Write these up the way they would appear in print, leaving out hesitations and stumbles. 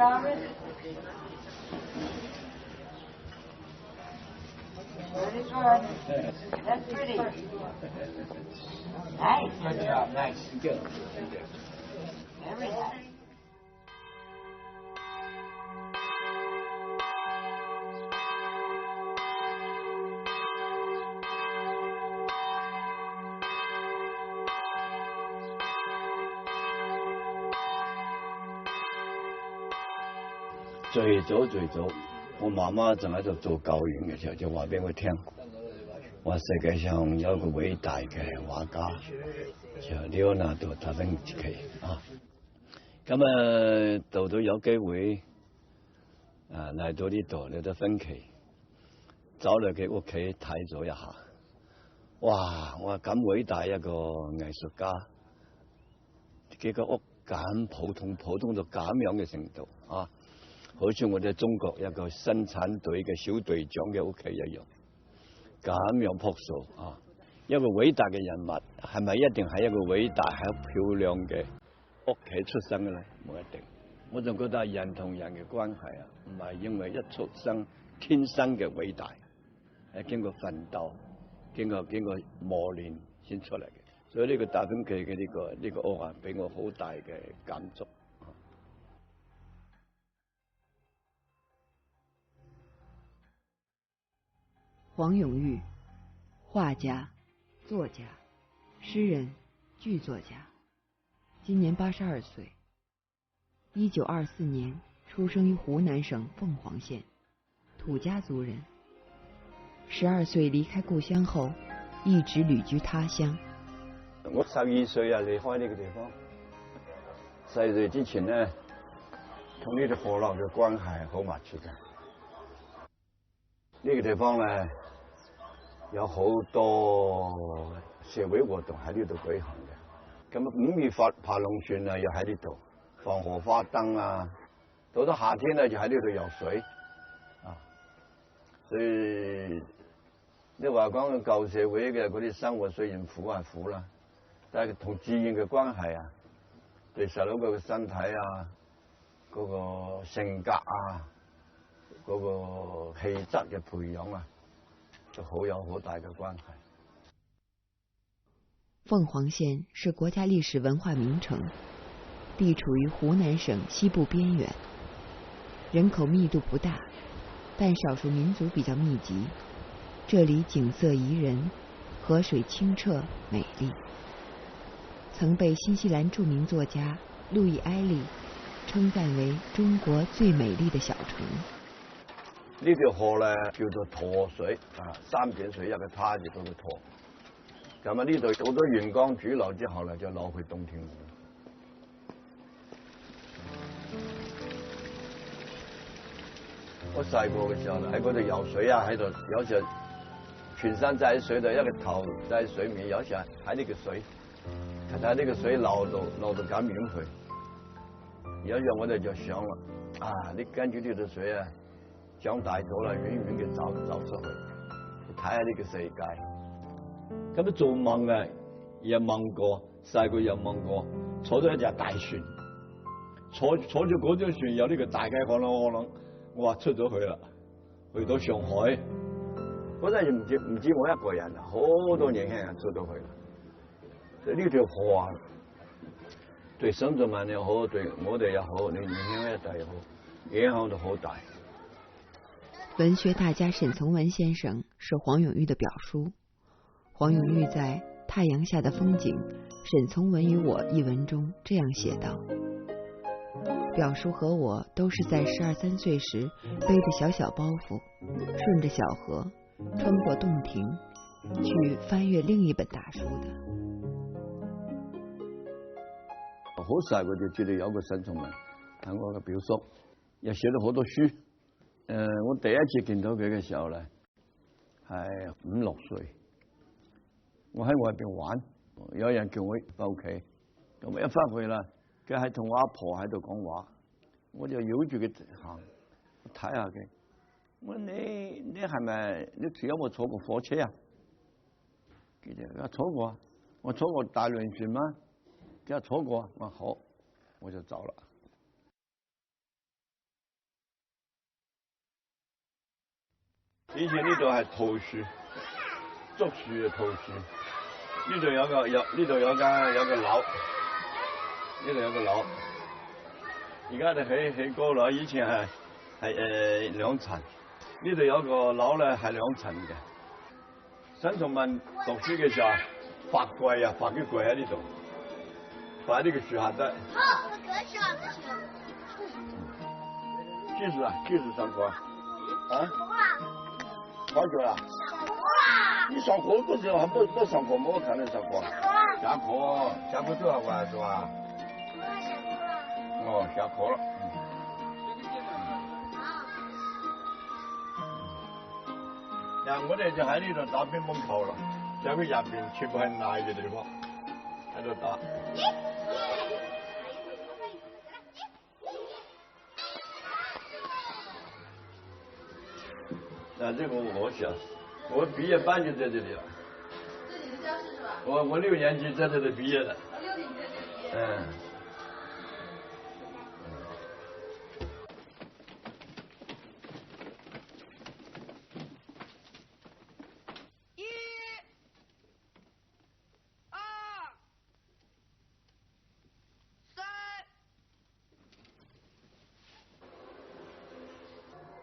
Jarvis. Very good. That's pretty. Nice. Good job. Nice. Good. Very nice.最早，我媽媽仲喺度做教員嘅時候，就話俾我聽，話世界上有一個偉大嘅畫家，就Leonardo da Vinci啊。咁到有機會嚟到呢度嚟到芬奇，走嚟佢屋企睇咗一下，哇！我話咁偉大一個藝術家，佢個屋咁普通到咁樣嘅程度啊！好似我哋中國一個生產隊嘅小隊長嘅屋企一樣，咁樣樸素啊！一個偉大嘅人物係咪一定係一個偉大係漂亮嘅屋企出生嘅咧？冇一定。我仲覺得人同人嘅關係啊，唔係因為一出生天生嘅偉大，係經過奮鬥、經過磨練先出嚟嘅。所以呢個達芬奇嘅呢個屋啊，俾我好大嘅感觸。黄永玉，画家、作家、诗人、剧作家，今年82岁。1924年出生于湖南省凤凰县，土家族人。12岁離開故鄉後，一直旅居他鄉。我12歲啊，離開呢個地方。12歲之前呢，同呢啲河流嘅關係好密切嘅。呢個地方咧，有好多社會活動喺呢度舉行嘅。咁5月爬龍船啊，又喺呢度放荷花燈啊。到咗夏天咧，就喺呢度游水啊。所以你話講舊社會嘅嗰啲生活雖然苦係苦啦，但係同自然嘅關係啊，對細佬嘅身體啊，嗰個性格啊，嗰個氣質嘅培養啊，都有好大嘅關係。鳳凰縣是國家歷史文化名城，地處於湖南省西部邊緣，人口密度不大，但少數民族比較密集。這裡景色宜人，河水清澈美麗，曾被新西蘭著名作家路易埃利稱讚為中國最美麗的小城。呢條河咧叫做沱水啊，3點水一個他字嗰個沱。咁啊呢度好多沿江主流之後咧，就落去洞庭湖。我細個嘅時候喺嗰度游水啊，喺度有時候全身浸喺水度，一個頭浸喺水面，有時候喺呢個水，睇下呢個水流到咁遠去。有一日我哋就想啦，你跟住呢條水啊，長大咗啦，遠遠嘅走出去，睇下呢個世界。咁做夢啊，又夢過，細個又夢過，坐咗一隻大船，坐住嗰張船有呢個大嘅可能，我話出咗去啦，去到上海。嗰陣唔止我一個人啊，好多年輕人出到去啦。所以呢條河啊，對沈從文又好，對我哋又好，你年輕一代又好，影響都好大。文學大家沈從文先生是黃永玉的表叔。黃永玉在《太陽下的風景：沈從文與我》一文中這樣寫道：表叔和我都是在12、13歲時背着小小包袱，順着小河穿過洞庭，去翻閱另一本大書的。好細個就知道有個沈從文係我嘅表叔，又寫咗好多書。我第一次見到佢嘅時候咧，係5、6歲。我喺外邊玩，有人叫我翻屋企，咁一翻去啦，佢係同我阿婆喺度講話，我就繞住佢行，睇下佢。我話你係咪你有冇坐過火車啊？佢就話坐過啊，我坐過大輪船嗎？佢話坐過啊，我話好，我就走啦。以前呢度係桃樹，竹樹嘅桃樹。呢度有個樓，呢度有個樓。而家就起高啦，以前係兩層。呢度有個樓咧係2層嘅。沈從文讀書嘅時候，發櫃啊，發啲櫃喺呢度，發喺呢個樹下底。就是上課啊？好久了？你上課不是还不上課嗎？我看你上課。下課就要玩是吧？哦，下課了。我哋就喺呢度打乒乓球啦，就佢入邊全部係泥嘅地方，喺度打。這個我小，我畢業班就在這裡了。这你的教室是吧？我6年級在這裡畢業的。6年级在這裡畢業。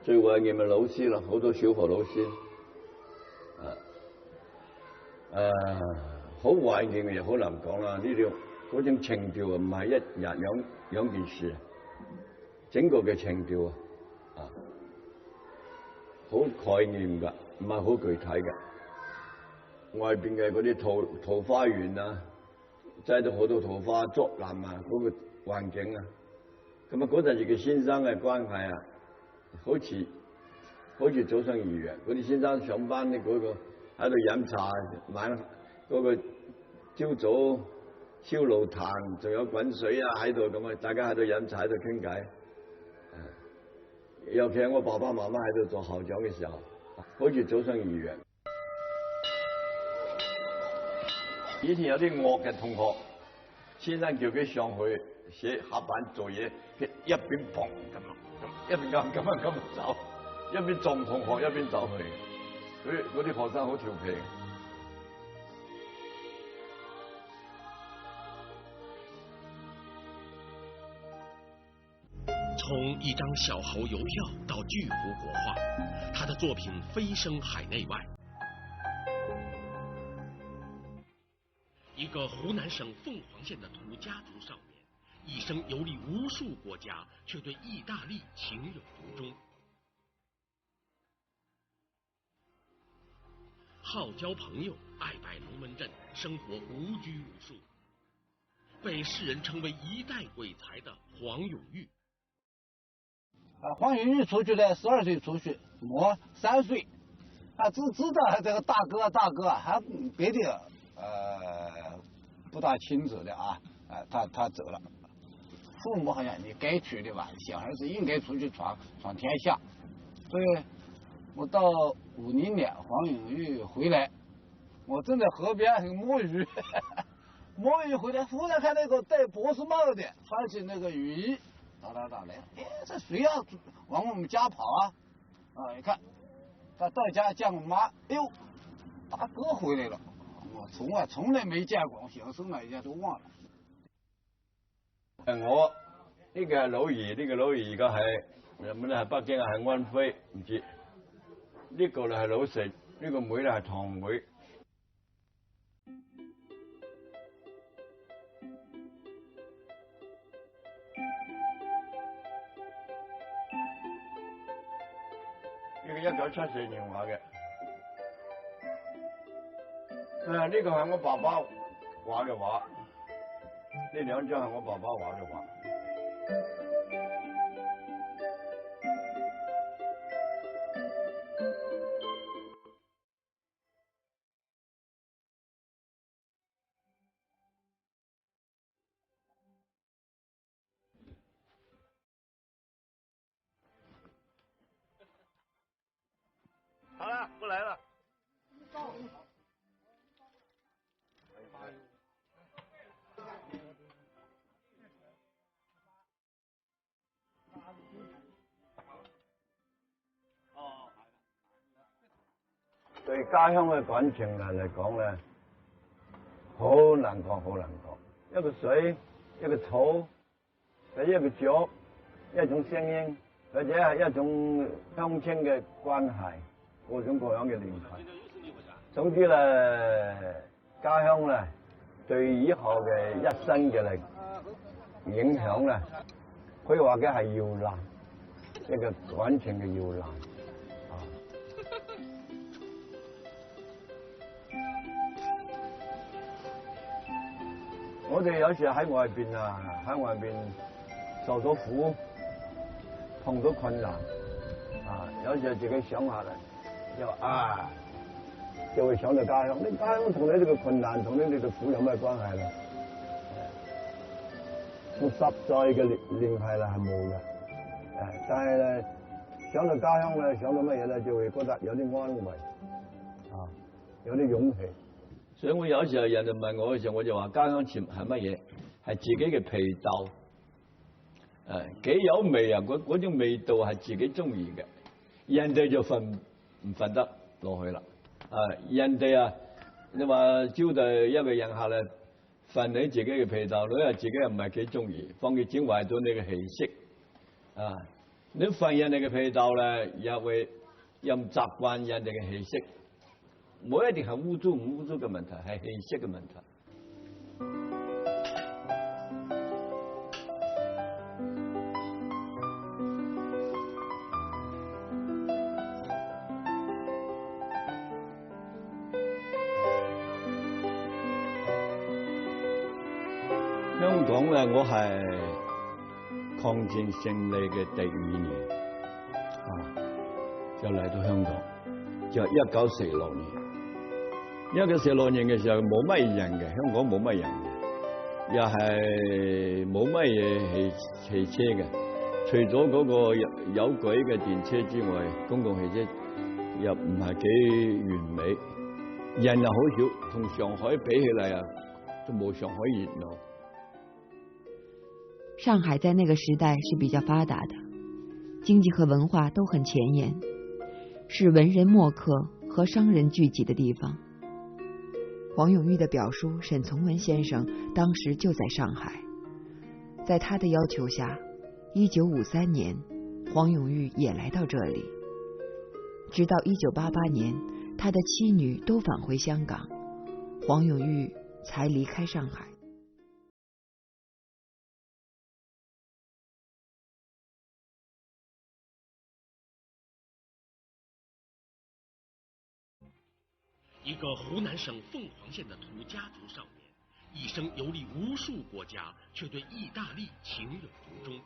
最懷念嘅老師啦，好多小學老師，好懷念嘅嘢好難講啦。呢條嗰種情調啊，唔係一日兩件事，整個嘅情調啊，好概念㗎，唔係好具體㗎。外邊嘅嗰啲桃花源啊，栽咗好多桃花竹林啊，嗰個環境啊，咁啊嗰陣時嘅先生嘅關係啊。好似早生兒嘅，嗰啲先生上班咧嗰個喺度飲茶，晚嗰個朝早燒爐炭，仲有滾水啊喺度咁啊，大家喺度飲茶喺度傾偈。尤其係我爸爸媽媽喺度做校長嘅時候，好似早生兒嘅。以前有啲惡嘅同學，先生叫佢上去寫黑板做嘢，一邊砰咁，一邊咁走，一邊撞同學一邊走去。嗰啲學生好調皮。从一张小猴邮票到巨幅国画，他的作品飞升海内外。一个湖南省凤凰县的土家族少年，一生游历无数国家，却对意大利情有独钟。好交朋友，爱摆龙门阵，生活无拘无束，被世人称为一代鬼才的黄永玉。黄永玉出去呢，12岁出去，我3岁，知道这个大哥还别的不大清楚的啊，他走了。父母好像你该去的吧，小孩子应该出去闯天下。所以我到50年，黄永玉回来，我正在河边摸鱼，摸鱼回来，忽然看那个戴博士帽的，穿起那个雨衣，哒来，哎，这谁呀？往我们家跑啊！一看，他到家见我妈，哎呦，大哥回来了。我从来没见过，小时候呢，也都忘了。我呢個係老二，呢個老二而家係日本係北京係安徽，唔知呢個咧係老四，呢個妹咧係堂妹。呢個1974年畫嘅。呢個係我爸爸畫嘅畫，呢2張係我爸爸畫嘅畫。好了，不來了。對家鄉嘅感情嚟講咧，好難講，好難講。一個水，一個草，或者一個雀，一種聲音，或者係一種鄉親嘅關係，各種各樣嘅聯繫。總之咧，家鄉咧對以後嘅一生嘅嚟影響咧，可以話嘅係搖籃，一個感情嘅搖籃。我哋有時喺外邊啊，喺外邊受咗苦，碰到困難，啊，有時自己想下嚟，就會想到家鄉。你家鄉同你呢個困難，同你呢個苦有咩關係咧？咁實在嘅聯繫啦係冇嘅，但係咧想到家鄉咧，想到乜嘢咧，就會覺得有啲安慰，有啲勇氣。所以我有時候人哋問我嘅時候，我就話家鄉係乜嘢？係自己嘅皮豆，幾有味啊！嗰種味道係自己中意嘅，人哋就唔瞓得落去啦。人哋啊，你話招待一個人客咧，瞓你自己嘅皮豆，你話自己又唔係幾中意，放佢整壞咗你嘅氣息。你瞓人哋嘅皮豆咧，又唔習慣人哋嘅氣息。冇一定係污糟唔污糟嘅問題，係氣息嘅問題。香港咧，我係抗戰勝利嘅第2年，就嚟到香港，就1946年。1946年嘅時候冇乜人嘅，香港冇乜人嘅，又係冇乜嘢汽車嘅，除咗嗰個有軌嘅電車之外，公共汽車又唔係幾完美，人又好少，同上海比起嚟啊，都冇上海熱鬧。上海在那個時代是比較發達的，經濟和文化都很前沿，是文人墨客和商人聚集的地方。黃永玉的表叔沈從文先生當時就在上海，在他的要求下，1953年，黃永玉也來到這裡。直到1988年，他的妻女都返回香港，黃永玉才離開上海。一個湖南省鳳凰縣的土家族少年，一生遊歷無數國家，卻對意大利情有獨鍾。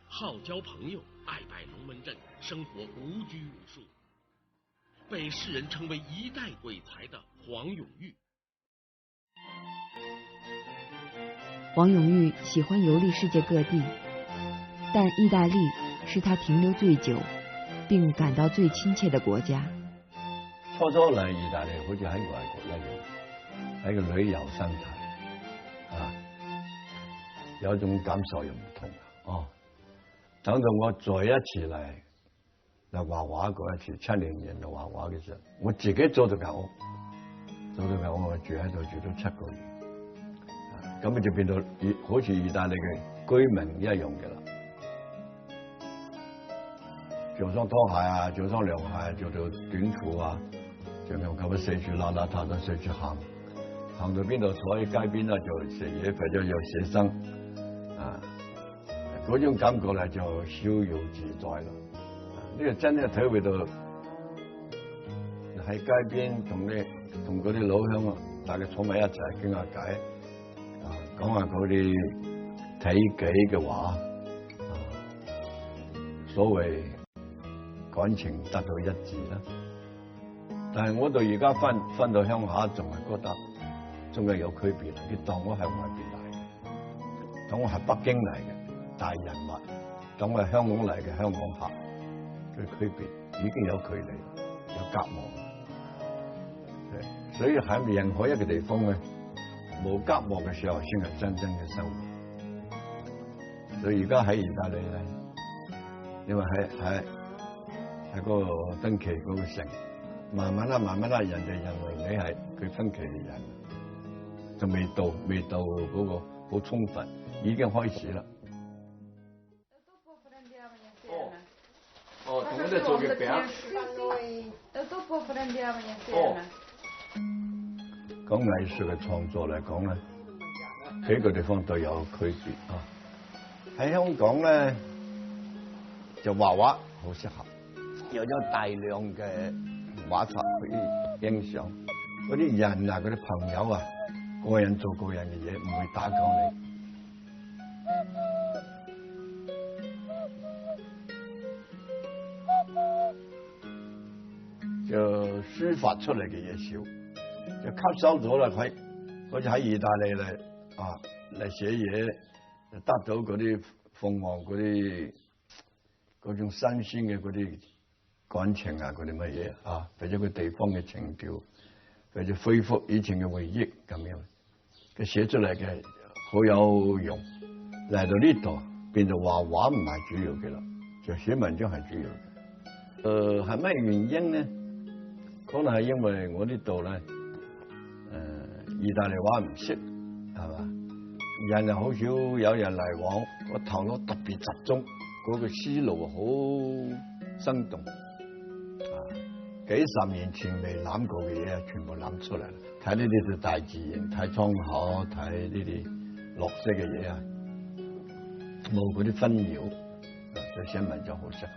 好交朋友，愛拜龍門陣，生活無拘無束，被世人稱為一代鬼才的黃永玉。黃永玉喜歡遊歷世界各地，但意大利是他停留最久並感到最親切的國家。初嚟意大利好似喺外國一樣，喺個旅遊生態，有一種感受又唔同。等到我再一次嚟畫畫嗰一次，70年嚟畫畫嘅時候，我自己租咗間屋，我住喺度住咗7個月，咁就變到好似意大利嘅居民一樣嘅啦。着雙拖鞋啊，着雙涼鞋，着條短褲啊，就咁咁四處邋邋遢遢四處行到邊度坐喺街邊啦，就食嘢或者有寫生，嗰種感覺咧就逍遙自在咯。呢個真係體會到喺街邊同嗰啲老鄉大家坐埋一齊傾下偈，講下嗰啲體己嘅話，所謂感情得到一致啦，但係我到而家翻到鄉下，仲係覺得仲係有區別。你當我係外邊嚟嘅，當我係北京嚟嘅大人物，當我係香港嚟嘅香港客，嘅區別已經有距離，有隔膜。所以喺任何一個地方咧，冇隔膜嘅時候，先係真正嘅生活。所以而家喺意大利咧，因為喺喺嗰個分歧嗰個城，慢慢啦，人哋認為你係佢分歧嘅人，就未到嗰個好充分，已經開始啦。哦，同我哋做嘅餅。講藝術嘅創作嚟講咧，幾個地方都有區別啊。喺香港咧，就畫畫好適合，有咗大量嘅畫冊可以欣賞。嗰啲人啊，嗰啲朋友啊，個人做個人嘅嘢，唔會打攪你。就抒發出嚟嘅嘢少，就吸收咗啦。佢好似喺意大利嚟寫嘢，就得到嗰啲鳳凰嗰種新鮮嘅嗰啲感情啊，嗰啲乜嘢啊，或者個地方嘅情調，或者恢復以前嘅回憶咁樣，佢寫出嚟嘅好有用。嚟到呢度變到畫畫唔係主要嘅啦，就寫文章係主要嘅。係咩原因咧？可能係因為我呢度咧，意大利話唔識，係嘛？人又好少有人嚟往，個頭腦特別集中，嗰個思路好生動，幾十年前未諗過嘅嘢，全部諗出嚟啦。睇呢啲大自然，睇滄海，睇呢啲綠色嘅嘢啊，冇嗰啲紛擾，所以寫文章好適合。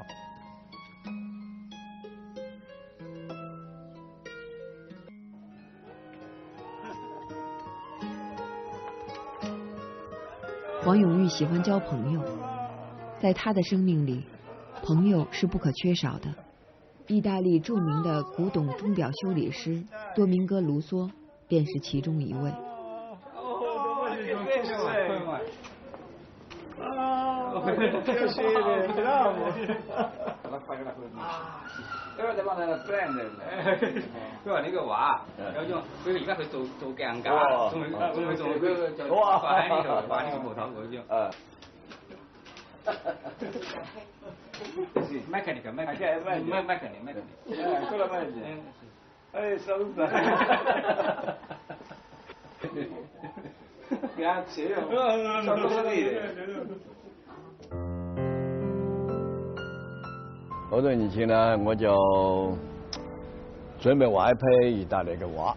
王永玉喜欢交朋友，在他的生命里，朋友是不可缺少的。意大利著名的古董钟表修理师多明戈·卢梭便是其中一位。佢話呢個畫有種，佢而家去做鏡架，仲佢就掛喺呢度，掛呢個鋪頭嗰種。mechanic，哎，收晒。Grazie，收到啲。好多年前呢，我就準備畫一批意大利嘅畫，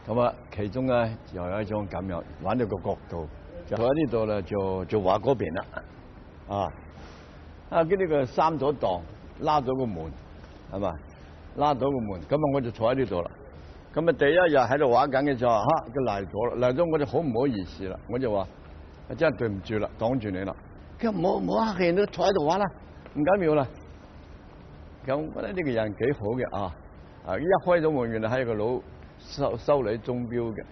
咁啊，其中咧又有一種咁樣，揾到個角度，就喺呢度咧就畫嗰邊啦，跟呢個閂咗檔，拉咗個門，係嘛，拉到個門，咁啊我就坐喺呢度啦。咁啊第一日喺度畫緊嘅時候，佢嚟咗啦，嚟咗我就好唔好意思啦，我就話真係對唔住啦，擋住你啦。佢話冇客氣，你坐喺度畫啦，唔緊要啦。咁我覺得呢個人幾好嘅一開咗門，原來係一個佬修理鐘錶嘅，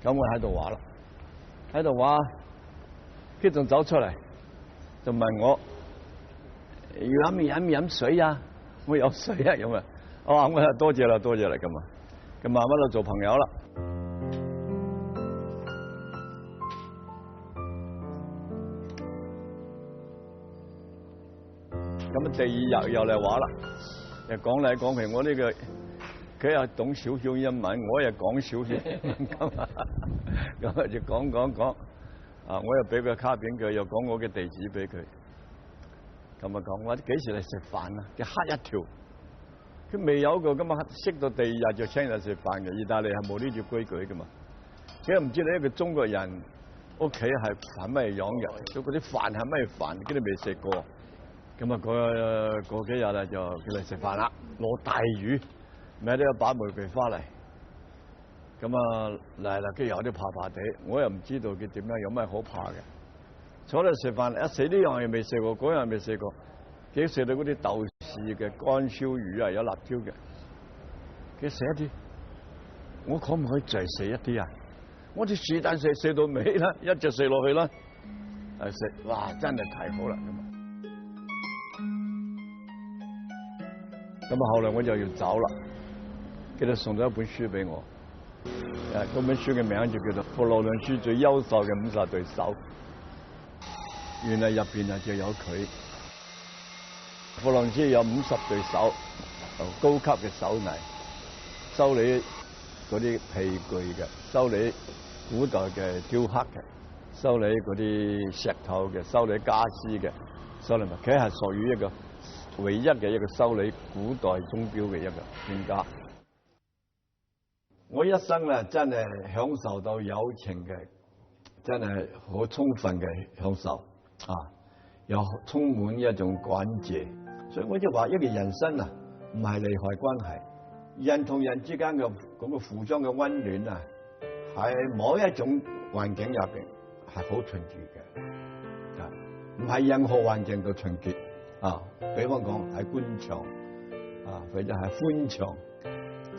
咁我喺度畫啦，喺度畫，佢仲走出嚟，就問我要飲水啊？我有水啊咁啊，我話多謝啦咁啊，咁慢慢就做朋友啦。咁第二日又嚟畫啦，又講嚟講去，我呢個佢又懂少少英文，我又講少少英文，咁啊就講，我又俾個卡片佢，又講我嘅地址俾佢，咁啊講我幾時嚟食飯啊？佢嚇一跳，佢未有個咁啊識到第二日就請人食飯嘅，意大利係冇呢條規矩噶嘛，佢又唔知你一個中國人屋企係咩樣嘅，嗰啲飯係咩飯，佢都未食過。咁啊，過幾日啦，就佢嚟食飯啦，攞大魚，買咗一把玫瑰花嚟。咁啊嚟啦，佢有啲怕地，我又唔知道佢點樣，有咩好怕嘅。坐嚟食飯，一食呢樣嘢未食過，嗰樣未食過，佢食到嗰啲豆豉嘅乾燒魚啊，有辣椒嘅。佢食一啲，我可唔可以再食一啲啊？我哋是但食到尾啦，一直食落去啦。食，哇！真係太好啦咁啊！咁啊，後來我就要走啦，佢就送咗一本書俾我。嗰本書嘅名就叫做《佛羅倫斯最優秀嘅50對手》。原來入邊就有佢。佛朗寺有50對手，高級嘅手藝，修理嗰啲皮具嘅，修理古代嘅雕刻嘅，修理嗰啲石頭嘅，修理家私嘅，修理物，佢係屬於一個唯一嘅一個修理古代鐘錶嘅一個專家。我一生咧真係享受到友情嘅，真係好充分嘅享受啊！又充滿一種感謝，所以我就話一個人生啊，唔係利害關係，人同人之間嘅嗰個互相嘅溫暖啊，喺某一種環境入邊係好純潔嘅，啊，唔係任何環境都純潔啊。比方講喺官場啊，或者係歡場，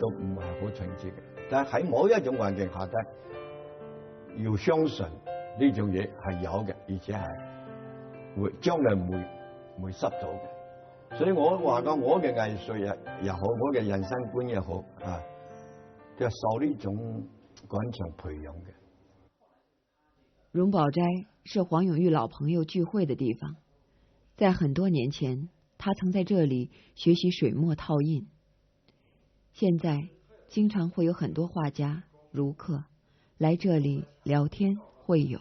都唔係好純潔嘅。但係喺某一種環境下低，要相信呢種嘢係有嘅，而且係會將來唔會失咗嘅。所以我話講我嘅藝術又好，我嘅人生觀又好啊，就受呢種感情培養嘅。榮寶齋是黃永玉老朋友聚會的地方，在很多年前，他曾在這裡學習水墨套印。現在經常會有很多畫家、儒客來這裡聊天會友。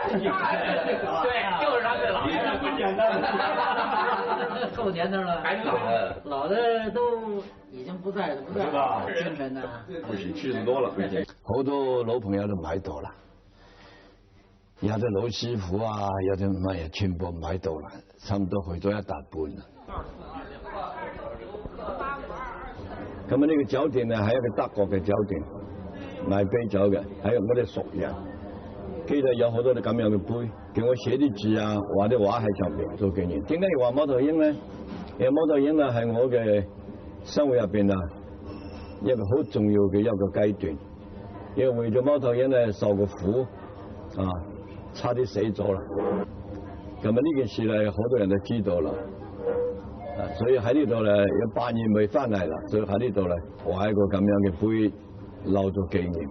對，就是他最老的，不简单。够年头了，还老的都已經不在了，精神呢？不是去得多了，好多老朋友都買到啦，有啲老師傅啊，有啲乜嘢全部買到啦，差唔多去咗一大半啦。咁啊，呢個酒店啊係一個德國嘅酒店，賣啤酒嘅，係我哋熟人。記得有好多啲咁樣嘅杯，叫我寫啲字啊，畫啲畫喺上邊做紀念。點解要畫貓頭鷹咧？因為貓頭鷹啊係我嘅生活入邊啊一個好重要嘅一個階段。因為為咗貓頭鷹咧受過苦啊，差啲死咗啦。咁啊呢件事咧好多人都知道啦，啊所以喺呢度咧有8年未翻嚟啦，所以喺呢度咧畫一個咁樣嘅杯留作紀念。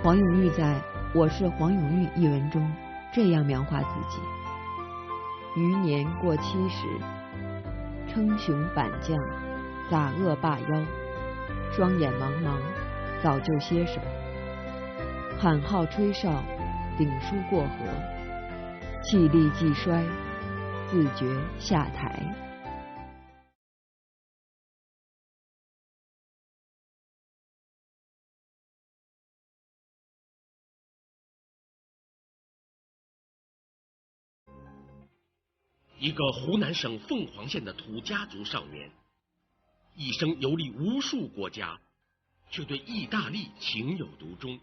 黃永玉在《我是黃永玉》一文中這樣描畫自己：餘年過70，稱雄板將，撒惡罷妖，雙眼茫茫，早就歇手。喊號吹哨，頂書過河，氣力既衰，自覺下台。一個湖南省鳳凰縣的土家族少年，一生遊歷無數國家，卻對意大利情有獨鍾，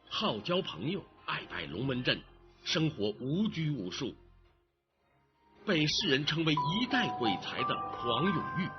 好交朋友，愛拜龍門陣，生活無拘無束，被世人稱為一代鬼才的黃永玉。